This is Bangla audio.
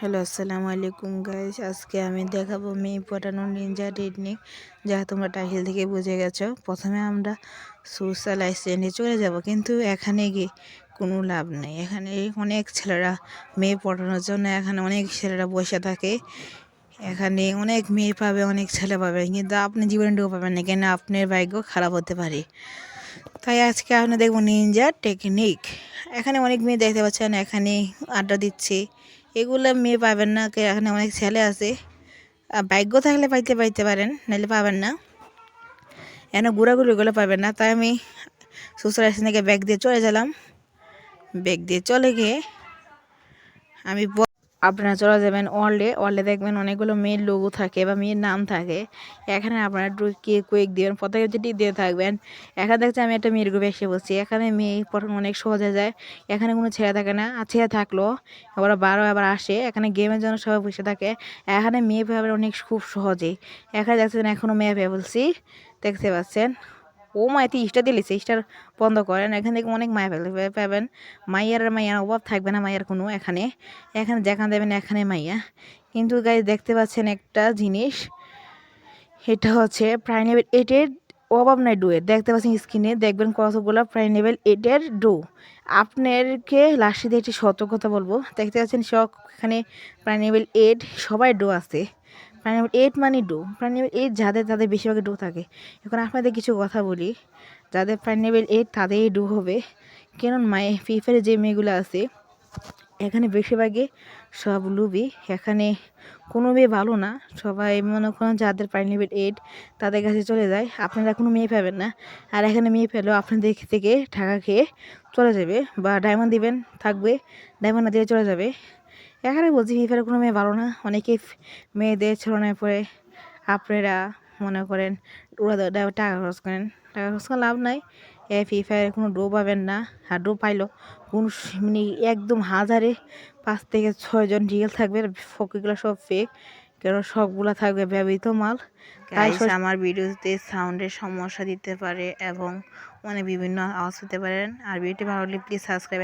হ্যালো, আসসালামু আলাইকুম গাইস। আজকে আমি দেখাবো মেয়ে পটানো নিনজা টেকনিক, যা তোমরা টাইটেল থেকে বুঝে গেছো। প্রথমে আমরা সোশ্যাল অ্যাসিস্ট্যান্টে চলে যাব, কিন্তু এখানে গিয়ে কোনো লাভ নেই। এখানে অনেক ছেলেরা মেয়ে পটানোর জন্য এখানে অনেক ছেলেরা বসে থাকে। এখানে অনেক মেয়ে পাবে, অনেক ছেলে পাবে, কিন্তু আপনি জীবনটুকু পাবেন না, কেন আপনার ভাগ্য খারাপ হতে পারে। তাই আজকে আপনি দেখবো নিনজা টেকনিক। এখানে অনেক মেয়ে দেখতে পাচ্ছেন, এখানে আড্ডা দিচ্ছে। এগুলো মেয়ে পাবেন না, এখানে অনেক ছেলে আছে। ভাগ্য থাকলে পাইতে পারেন, নাহলে পাবেন না। এখানে ঘোরাঘুরিগুলো পাবেন না। তাই আমি সোশ্যাল থেকে ব্যাগ দিয়ে চলে গেলাম। ব্যাগ দিয়ে চলে গিয়ে আমি আপনারা চলে যাবেন ওয়ার্ল্ডে দেখবেন অনেকগুলো মেয়ের লোগো থাকে বা মেয়ের নাম থাকে। এখানে আপনারা কুইক দিবেন, প্রত্যেকে যেটি দিয়ে থাকবেন। এখানে দেখছি আমি একটা মেয়ের গ্রুপে এসে বলছি। এখানে মেয়ে প্রথম অনেক সহজে যায়, এখানে কোনো ছেলে থাকে না, আর ছেলে থাকলেও আবার আসে। এখানে গেমের জন্য সবাই বসে থাকে। এখানে মেয়ে পাবেন অনেক খুব সহজেই। এখানে দেখছেন এখনও মেয়ে পেয়ে বলছি, দেখতে পাচ্ছেন। ও মাইতে স্টার দিলিছে, স্টার বন্ধ করেন। এখান থেকে অনেক মায়া পাবেন। মাইয়ার অভাব থাকবে না, মাইয়ার কোনো। এখানে যেখানে দেবেন এখানে মাইয়া। কিন্তু গাইজ দেখতে পাচ্ছেন একটা জিনিস, এটা হচ্ছে প্রাইম লেভেল 8-এর অভাব নাই ডুয়ের। দেখতে পাচ্ছেন স্ক্রিনে, দেখবেন কতগুলো প্রাইম লেভেল 8-এর ডু। আপনারকে লাস্টে দিয়ে একটি সতর্কতা বলবো। দেখতে পাচ্ছেন সব এখানে প্রাইম লেভেল 8 সবাই ডু আছে। প্রাইম লেভেল 8 মানে ডু। প্রাইম লেভেল 8 তাদের বেশিরভাগ ডু থাকে। এখন আপনাদের কিছু কথা বলি, যাদের প্রাইম লেভেল 8 তাদেরই ডু হবে। কেন ফ্রি ফায়ারে যে মেয়েগুলো আছে এখানে বেশিরভাগই সব লুবি। এখানে কোনো মেয়ে ভালো না, সবাই মনে করেন যাদের প্রাইম লেভেল 8 তাদের কাছে চলে যায়। আপনারা কোনো মেয়ে পাবেন না। আর এখানে মেয়ে পেলেও আপনাদের থেকে টাকা খেয়ে চলে যাবে, বা ডায়মন্ড দিবেন থাকবে, ডায়মন্ড না দিয়ে চলে যাবে। এখানে বলছি ফ্রি ফায়ারে কোনো মেয়ে ভালো না। অনেকেই মেয়েদের ছলনায় পড়ে আপনারা মনে করেন ওরা টাকা খরচ করেন। টাকা খরচ করে লাভ নাই। ফ্রি ফায়ারে কোনো ডো পাবেন না। আর ডো পাইলো কোন মানে একদম 5 থেকে 6 জন রিয়েল থাকবে, ফকিগুলো সব ফেক, কেন সবগুলো থাকবে ব্যবহৃত মাল। তাই আমার ভিডিওতে সাউন্ডের সমস্যা দিতে পারে এবং বিভিন্ন আওয়াজ হতে পারেন। আর ভিডিওটি ভালো লাগলে প্লিজ সাবস্ক্রাইব।